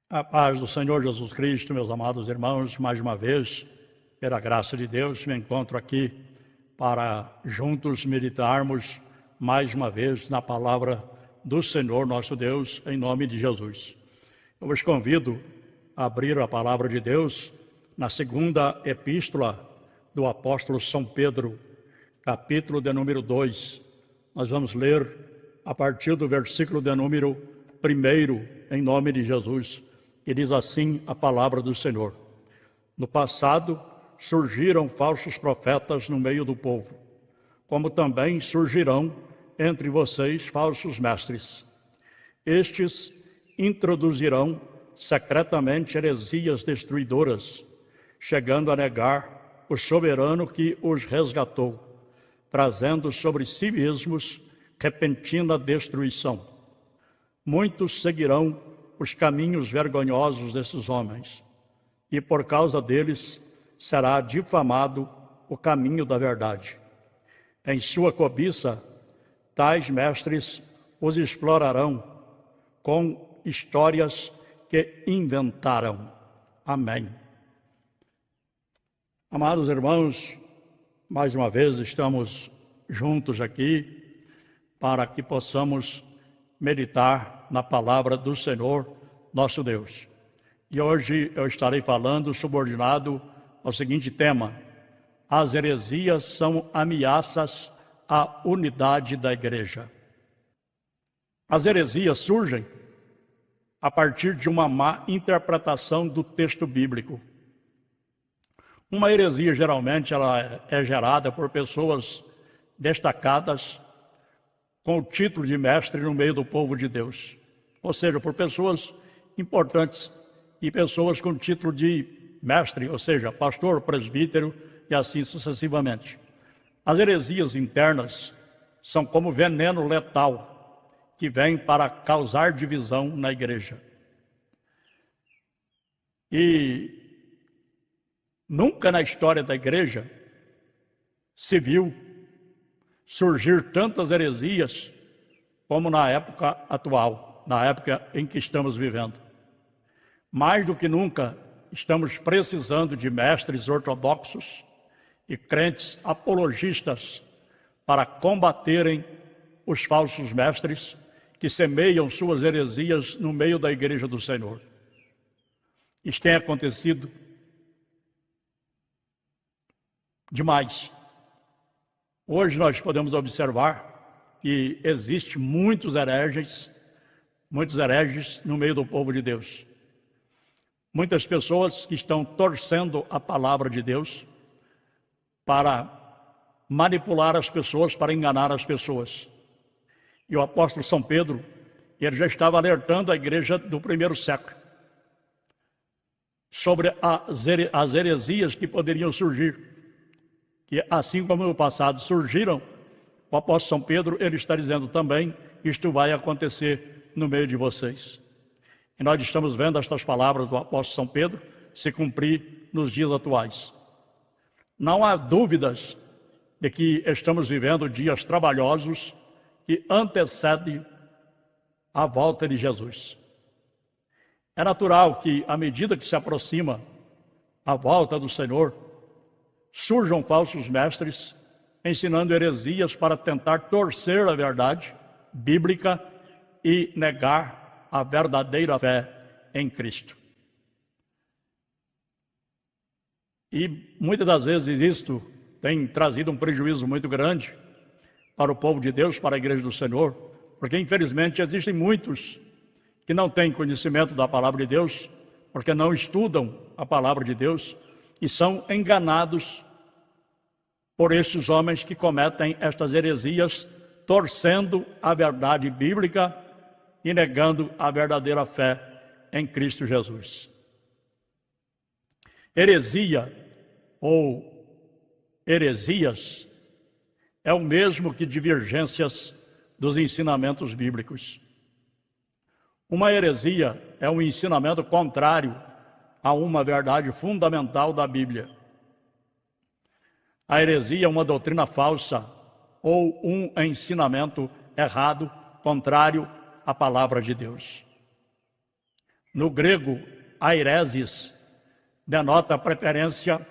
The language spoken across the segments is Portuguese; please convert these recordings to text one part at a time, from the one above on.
A paz do Senhor Jesus Cristo, meus amados irmãos, mais uma vez, pela graça de Deus, me encontro aqui para juntos meditarmos mais uma vez na palavra do Senhor nosso Deus, em nome de Jesus. Eu vos convido a abrir a palavra de Deus na segunda epístola do apóstolo São Pedro, capítulo de número 2. Nós vamos ler a partir do versículo de número 1, em nome de Jesus, que diz assim a palavra do Senhor. No passado surgiram falsos profetas no meio do povo, como também surgirão entre vocês falsos mestres. Estes introduzirão secretamente heresias destruidoras, chegando a negar o soberano que os resgatou, trazendo sobre si mesmos repentina destruição. Muitos seguirão os caminhos vergonhosos desses homens, e por causa deles será difamado o caminho da verdade. Em sua cobiça, tais mestres os explorarão com histórias que inventaram. Amém. Amados irmãos, mais uma vez estamos juntos aqui para que possamos meditar na palavra do Senhor, nosso Deus. E hoje eu estarei falando subordinado ao seguinte tema: as heresias são ameaças à unidade da igreja. As heresias surgem a partir de uma má interpretação do texto bíblico. Uma heresia, geralmente, ela é gerada por pessoas destacadas com o título de mestre no meio do povo de Deus. Ou seja, por pessoas importantes e pessoas com título de mestre, ou seja, pastor, presbítero e assim sucessivamente. As heresias internas são como veneno letal que vem para causar divisão na igreja. E nunca na história da igreja se viu surgir tantas heresias como na época atual, na época em que estamos vivendo. Mais do que nunca, estamos precisando de mestres ortodoxos e crentes apologistas para combaterem os falsos mestres que semeiam suas heresias no meio da igreja do Senhor. Isso tem acontecido demais. Hoje nós podemos observar que existe muitos hereges no meio do povo de Deus. Muitas pessoas que estão torcendo a palavra de Deus para manipular as pessoas, para enganar as pessoas. E o apóstolo São Pedro, ele já estava alertando a igreja do primeiro século sobre as heresias que poderiam surgir. Que assim como no passado surgiram, o apóstolo São Pedro, ele está dizendo também, isto vai acontecer no meio de vocês. E nós estamos vendo estas palavras do apóstolo São Pedro se cumprir nos dias atuais. Não há dúvidas de que estamos vivendo dias trabalhosos que antecedem a volta de Jesus. É natural que, à medida que se aproxima a volta do Senhor, surjam falsos mestres ensinando heresias para tentar torcer a verdade bíblica e negar a verdadeira fé em Cristo. E muitas das vezes isto tem trazido um prejuízo muito grande para o povo de Deus, para a igreja do Senhor, porque infelizmente existem muitos que não têm conhecimento da palavra de Deus, porque não estudam a palavra de Deus e são enganados por estes homens que cometem estas heresias, torcendo a verdade bíblica e negando a verdadeira fé em Cristo Jesus. Heresia ou heresias é o mesmo que divergências dos ensinamentos bíblicos. Uma heresia é um ensinamento contrário a uma verdade fundamental da Bíblia. A heresia é uma doutrina falsa ou um ensinamento errado, contrário à palavra de Deus. No grego, airesis, denota preferência,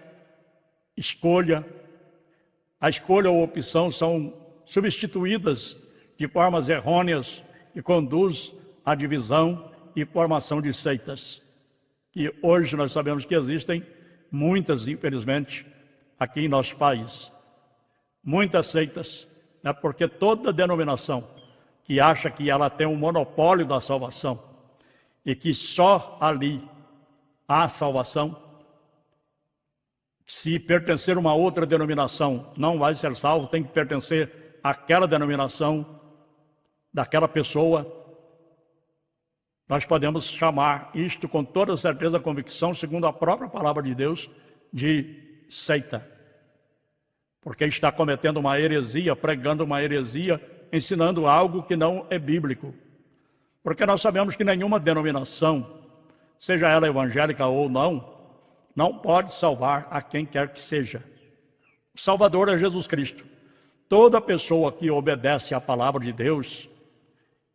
escolha. A escolha ou opção são substituídas de formas errôneas e conduz à divisão e formação de seitas. E hoje nós sabemos que existem muitas, infelizmente, aqui em nosso país. Muitas seitas, né? Porque toda denominação que acha que ela tem um monopólio da salvação e que só ali há salvação, se pertencer a uma outra denominação não vai ser salvo, tem que pertencer àquela denominação daquela pessoa. Nós podemos chamar isto com toda certeza, convicção, segundo a própria palavra de Deus, de seita. Porque está cometendo uma heresia, pregando uma heresia, ensinando algo que não é bíblico. Porque nós sabemos que nenhuma denominação, seja ela evangélica ou não pode salvar a quem quer que seja. O Salvador é Jesus Cristo. Toda pessoa que obedece à palavra de Deus,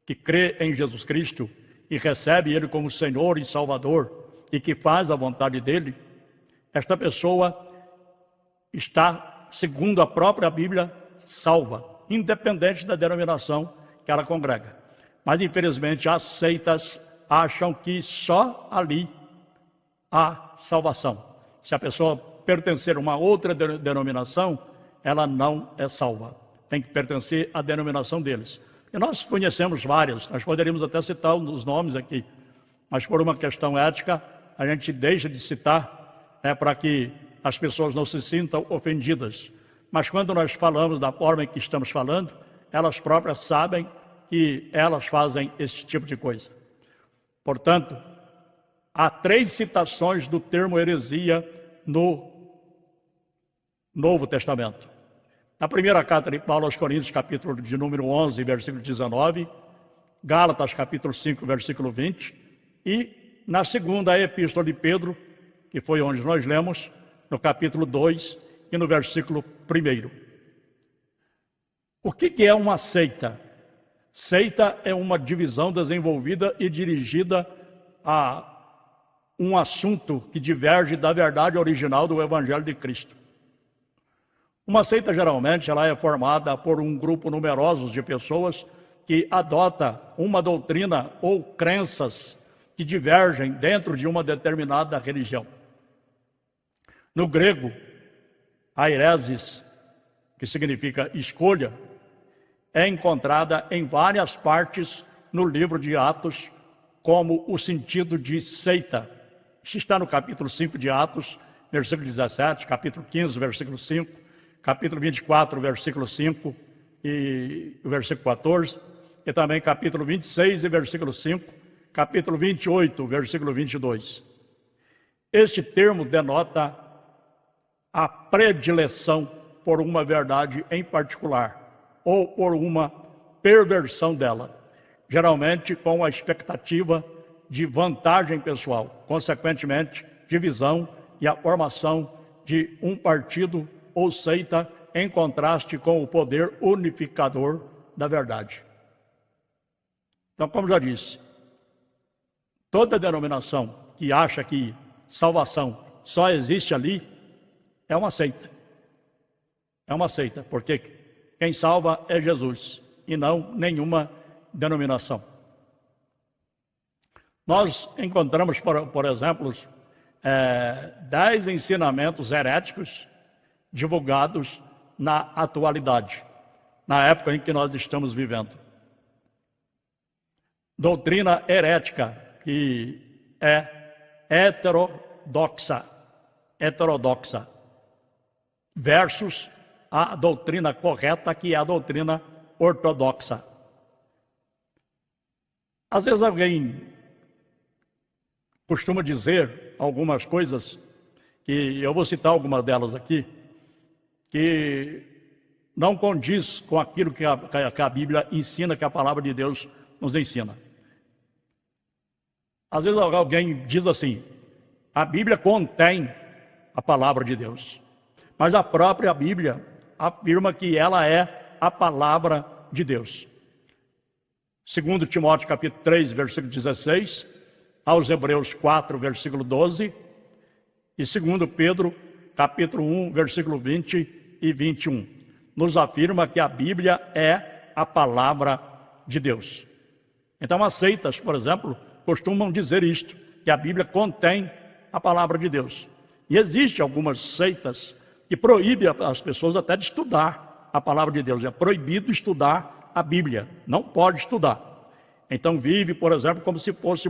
que crê em Jesus Cristo e recebe Ele como Senhor e Salvador e que faz a vontade dEle, esta pessoa está, segundo a própria Bíblia, salva, independente da denominação que ela congrega. Mas, infelizmente, as seitas acham que só ali há salvação. Se a pessoa pertencer a uma outra denominação, ela não é salva. Tem que pertencer à denominação deles. E nós conhecemos várias, nós poderíamos até citar os nomes aqui, mas por uma questão ética, a gente deixa de citar, para que as pessoas não se sintam ofendidas. Mas quando nós falamos da forma em que estamos falando, elas próprias sabem que elas fazem esse tipo de coisa. Portanto, há 3 citações do termo heresia no Novo Testamento. Na primeira carta de Paulo aos Coríntios, capítulo de número 11, versículo 19, Gálatas, capítulo 5, versículo 20, e na segunda epístola de Pedro, que foi onde nós lemos, no capítulo 2 e no versículo 1. O que é uma seita? Seita é uma divisão desenvolvida e dirigida a um assunto que diverge da verdade original do Evangelho de Cristo. Uma seita, geralmente, ela é formada por um grupo numeroso de pessoas que adota uma doutrina ou crenças que divergem dentro de uma determinada religião. No grego, airesis, que significa escolha, é encontrada em várias partes no livro de Atos como o sentido de seita. Isso está no capítulo 5 de Atos, versículo 17, capítulo 15, versículo 5, capítulo 24, versículo 5 e o versículo 14, e também capítulo 26 e versículo 5, capítulo 28, versículo 22. Este termo denota a predileção por uma verdade em particular ou por uma perversão dela, geralmente com a expectativa de vantagem pessoal, consequentemente, divisão e a formação de um partido ou seita em contraste com o poder unificador da verdade. Então, como já disse, toda denominação que acha que salvação só existe ali é uma seita. É uma seita, porque quem salva é Jesus e não nenhuma denominação. Nós encontramos, por exemplo, 10 ensinamentos heréticos divulgados na atualidade, na época em que nós estamos vivendo. Doutrina herética, que é heterodoxa, versus a doutrina correta, que é a doutrina ortodoxa. Às vezes alguém costuma dizer algumas coisas, que eu vou citar algumas delas aqui, que não condiz com aquilo que a Bíblia ensina, que a palavra de Deus nos ensina. Às vezes alguém diz assim: a Bíblia contém a palavra de Deus, mas a própria Bíblia afirma que ela é a palavra de Deus. Segundo Timóteo capítulo 3, versículo 16, aos Hebreus 4, versículo 12, e 2 Pedro, capítulo 1, versículo 20 e 21. Nos afirma que a Bíblia é a palavra de Deus. Então as seitas, por exemplo, costumam dizer isto, que a Bíblia contém a palavra de Deus. E existem algumas seitas que proíbem as pessoas até de estudar a palavra de Deus. É proibido estudar a Bíblia, não pode estudar. Então vive, por exemplo, como se fosse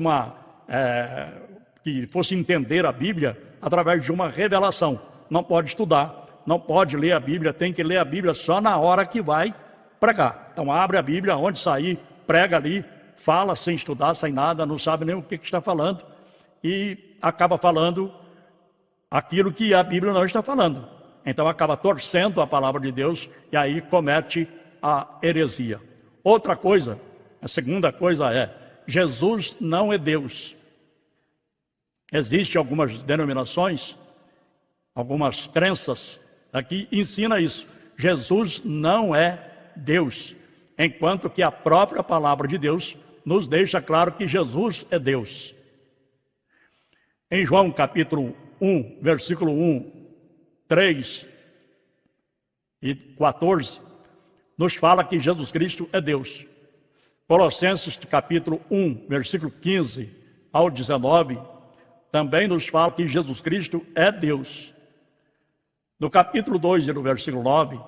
que fosse entender a Bíblia através de uma revelação. Não pode estudar, não pode ler a Bíblia, tem que ler a Bíblia só na hora que vai pregar. Então abre a Bíblia, onde sair, prega ali, fala sem estudar, sem nada, não sabe nem o que está falando e acaba falando aquilo que a Bíblia não está falando. Então acaba torcendo a palavra de Deus e aí comete a heresia. Outra coisa, a segunda coisa é, Jesus não é Deus. Existem algumas denominações, algumas crenças aqui ensina isso. Jesus não é Deus, enquanto que a própria palavra de Deus nos deixa claro que Jesus é Deus. Em João capítulo 1, versículo 1, 3 e 14, nos fala que Jesus Cristo é Deus. Colossenses capítulo 1, versículo 15 ao 19, também nos fala que Jesus Cristo é Deus. No capítulo 2 e no versículo 9,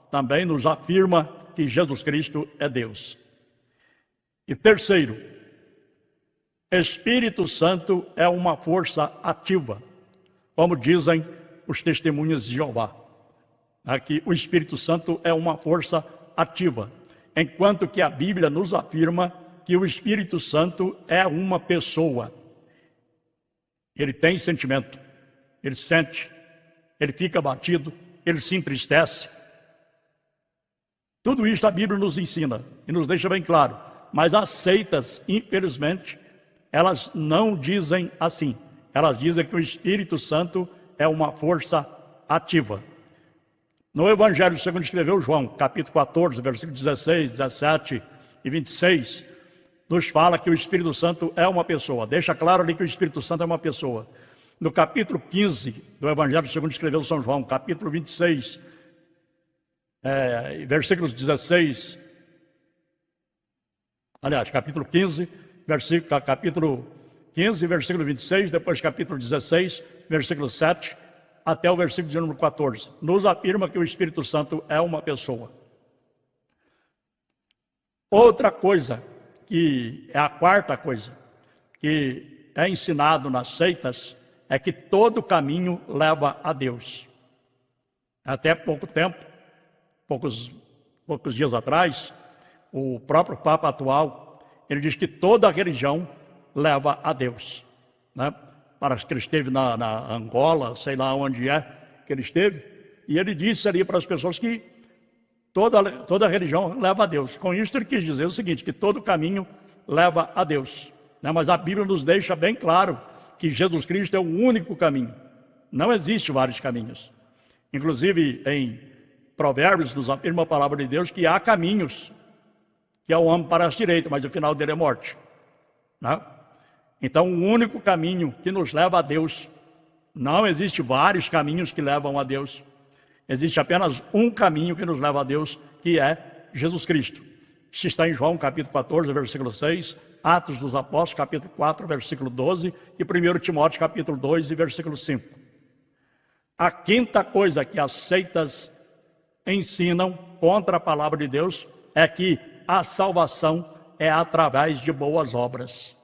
também nos afirma que Jesus Cristo é Deus. E terceiro, Espírito Santo é uma força ativa, como dizem os testemunhas de Jeová. Aqui o Espírito Santo é uma força ativa, enquanto que a Bíblia nos afirma que o Espírito Santo é uma pessoa. Ele tem sentimento, ele sente, ele fica abatido, ele se entristece. Tudo isso a Bíblia nos ensina e nos deixa bem claro. Mas as seitas, infelizmente, elas não dizem assim. Elas dizem que o Espírito Santo é uma força ativa. No Evangelho segundo escreveu João, capítulo 14, versículo 16, 17 e 26, nos fala que o Espírito Santo é uma pessoa. Deixa claro ali que o Espírito Santo é uma pessoa. No capítulo 15 do Evangelho segundo escreveu São João, capítulo 26, versículos 16, aliás, capítulo 15, capítulo 15, versículo 26, depois capítulo 16, versículo 7, até o versículo de número 14, nos afirma que o Espírito Santo é uma pessoa. Outra coisa, que é a quarta coisa, que é ensinado nas seitas, é que todo caminho leva a Deus. Até pouco tempo, poucos dias atrás, o próprio Papa atual, ele diz que toda religião leva a Deus, né? Parece que ele esteve na Angola, sei lá onde é que ele esteve, e ele disse ali para as pessoas que toda religião leva a Deus. Com isso ele quis dizer o seguinte, que todo caminho leva a Deus, né? Mas a Bíblia nos deixa bem claro que Jesus Cristo é o único caminho. Não existe vários caminhos. Inclusive em Provérbios nos afirma a palavra de Deus que há caminhos que é o homem para a direita, mas o final dele é morte, né? Então o único caminho que nos leva a Deus, não existe vários caminhos que levam a Deus, existe apenas um caminho que nos leva a Deus, que é Jesus Cristo. Isso está em João capítulo 14, versículo 6, Atos dos Apóstolos capítulo 4, versículo 12 e 1 Timóteo capítulo 2 e versículo 5. A quinta coisa que as seitas ensinam contra a palavra de Deus é que a salvação é através de boas obras.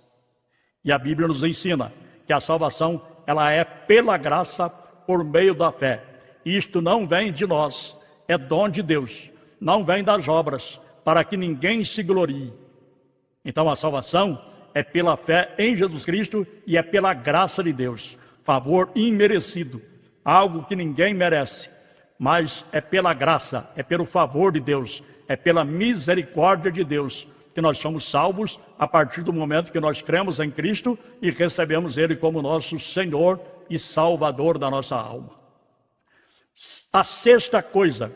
E a Bíblia nos ensina que a salvação ela é pela graça por meio da fé. Isto não vem de nós, é dom de Deus, não vem das obras, para que ninguém se glorie. Então a salvação é pela fé em Jesus Cristo e é pela graça de Deus, favor imerecido, algo que ninguém merece, mas é pela graça, é pelo favor de Deus, é pela misericórdia de Deus que nós somos salvos a partir do momento que nós cremos em Cristo e recebemos Ele como nosso Senhor e Salvador da nossa alma. A sexta coisa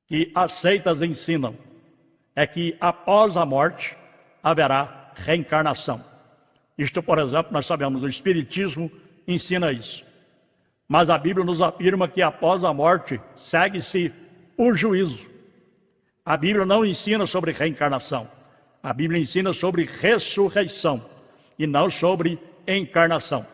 que as seitas ensinam é que após a morte haverá reencarnação. Isto, por exemplo, nós sabemos, o Espiritismo ensina isso. Mas a Bíblia nos afirma que após a morte segue-se o juízo. A Bíblia não ensina sobre reencarnação. A Bíblia ensina sobre ressurreição e não sobre encarnação.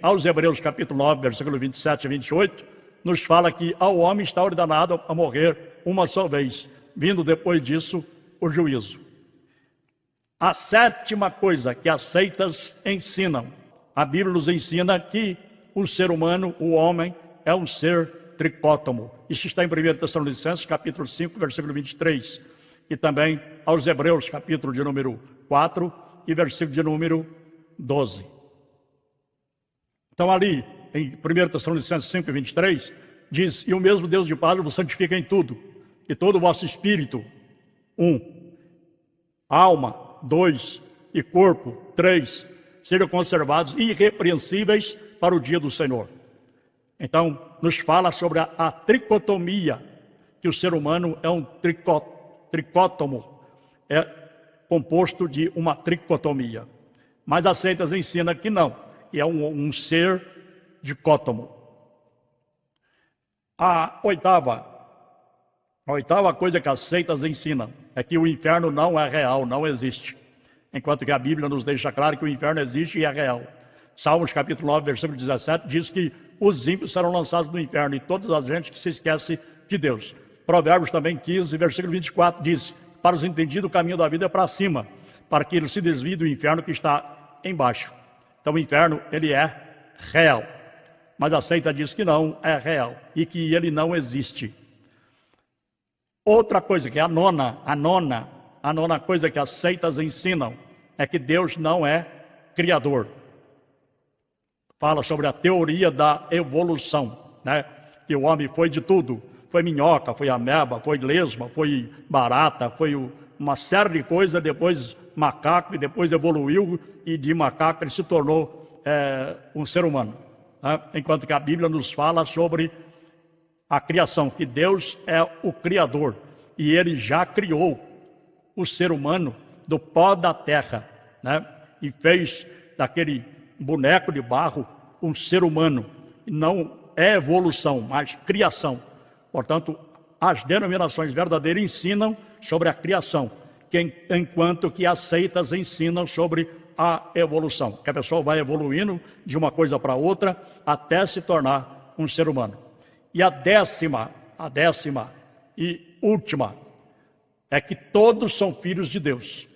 Aos Hebreus capítulo 9, versículo 27 e 28, nos fala que ao homem está ordenado a morrer uma só vez, vindo depois disso o juízo. A sétima coisa que as seitas ensinam, a Bíblia nos ensina que o ser humano, o homem, é um ser tricótomo. Isso está em 1 Tessalonicenses, capítulo 5, versículo 23. E também aos Hebreus, capítulo de número 4 e versículo de número 12. Então ali, em 1 Tessalonicenses 5, 23, diz: e o mesmo Deus de paz vos santifica em tudo, e todo o vosso espírito, 1, alma, 2, e corpo, 3, sejam conservados irrepreensíveis para o dia do Senhor. Então, nos fala sobre a tricotomia, que o ser humano é um tricótomo, é composto de uma tricotomia. Mas as seitas ensinam que não, que é um ser dicótomo. A oitava coisa que as seitas ensinam é que o inferno não é real, não existe. Enquanto que a Bíblia nos deixa claro que o inferno existe e é real. Salmos capítulo 9, versículo 17, diz que os ímpios serão lançados no inferno e todas as gente que se esquece de Deus. Provérbios também 15, versículo 24, diz: para os entendidos o caminho da vida é para cima, para que ele se desvie do inferno que está embaixo. Então o inferno, ele é real. Mas a seita diz que não é real e que ele não existe. Outra coisa, que é a nona coisa que as seitas ensinam é que Deus não é criador. Fala sobre a teoria da evolução, né? Que o homem foi de tudo. Foi minhoca, foi ameba, foi lesma, foi barata, foi uma série de coisas, depois macaco, e depois evoluiu, e de macaco ele se tornou um ser humano. Né? Enquanto que a Bíblia nos fala sobre a criação, que Deus é o Criador, e Ele já criou o ser humano do pó da terra, né? E fez daquele boneco de barro um ser humano. Não é evolução, mas criação. Portanto, as denominações verdadeiras ensinam sobre a criação, enquanto que as seitas ensinam sobre a evolução, que a pessoa vai evoluindo de uma coisa para outra até se tornar um ser humano. E a décima e última é que todos são filhos de Deus.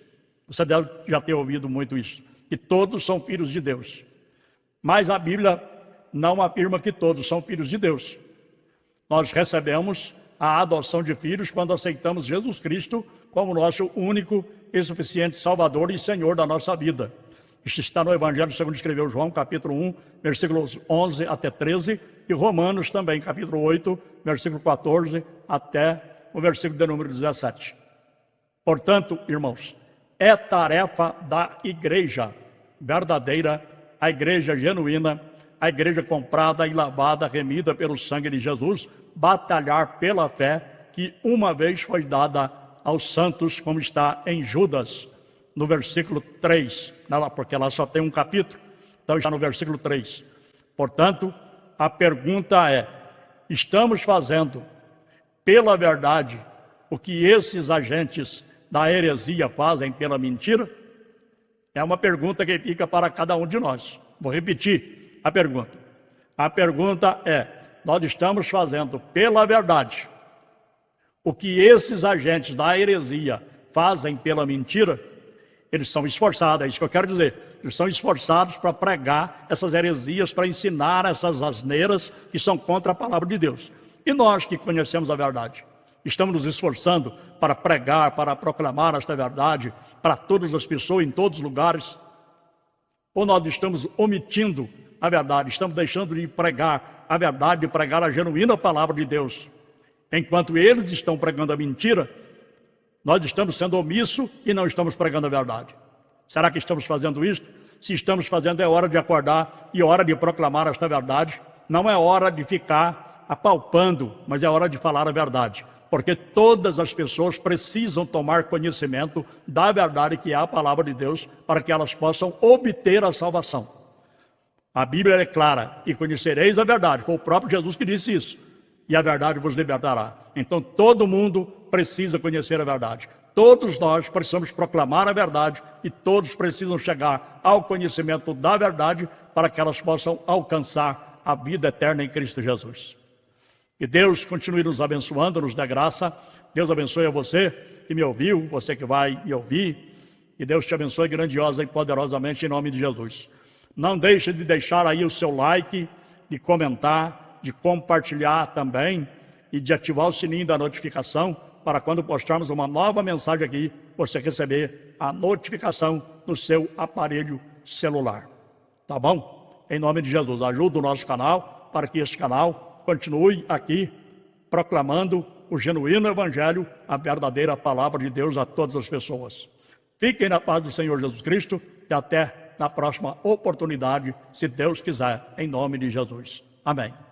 Você deve já ter ouvido muito isso, que todos são filhos de Deus. Mas a Bíblia não afirma que todos são filhos de Deus. Nós recebemos a adoção de filhos quando aceitamos Jesus Cristo como nosso único e suficiente Salvador e Senhor da nossa vida. Isso está no Evangelho segundo escreveu João, capítulo 1, versículos 11 até 13, e Romanos também, capítulo 8, versículo 14 até o versículo de número 17. Portanto, irmãos, é tarefa da igreja verdadeira, a igreja genuína, a igreja comprada e lavada, remida pelo sangue de Jesus, batalhar pela fé que uma vez foi dada aos santos, como está em Judas, no versículo 3, porque lá só tem um capítulo, então está no versículo 3. Portanto, a pergunta é: estamos fazendo pela verdade o que esses agentes da heresia fazem pela mentira? É uma pergunta que fica para cada um de nós. Vou repetir a pergunta. A pergunta é: nós estamos fazendo pela verdade o que esses agentes da heresia fazem pela mentira? Eles são esforçados, é isso que eu quero dizer. Eles são esforçados para pregar essas heresias, para ensinar essas asneiras que são contra a palavra de Deus. E nós que conhecemos a verdade, estamos nos esforçando para pregar, para proclamar esta verdade para todas as pessoas, em todos os lugares? Ou nós estamos omitindo a verdade, estamos deixando de pregar a verdade, de pregar a genuína palavra de Deus? Enquanto eles estão pregando a mentira, nós estamos sendo omissos e não estamos pregando a verdade. Será que estamos fazendo isso? Se estamos fazendo, é hora de acordar e hora de proclamar esta verdade. Não é hora de ficar apalpando, mas é hora de falar a verdade. porque todas as pessoas precisam tomar conhecimento da verdade que é a palavra de Deus, para que elas possam obter a salvação. A Bíblia é clara: e conhecereis a verdade. Foi o próprio Jesus que disse isso. E a verdade vos libertará. Então todo mundo precisa conhecer a verdade. Todos nós precisamos proclamar a verdade e todos precisam chegar ao conhecimento da verdade para que elas possam alcançar a vida eterna em Cristo Jesus. Que Deus continue nos abençoando, nos dê graça. Deus abençoe a você que me ouviu, você que vai me ouvir. Que Deus te abençoe grandiosa e poderosamente em nome de Jesus. Não deixe de deixar aí o seu like, de comentar, de compartilhar também e de ativar o sininho da notificação para quando postarmos uma nova mensagem aqui, você receber a notificação no seu aparelho celular. Tá bom? Em nome de Jesus, ajuda o nosso canal para que este canal continue aqui proclamando o genuíno Evangelho, a verdadeira palavra de Deus a todas as pessoas. Fiquem na paz do Senhor Jesus Cristo e até na próxima oportunidade, se Deus quiser, em nome de Jesus. Amém.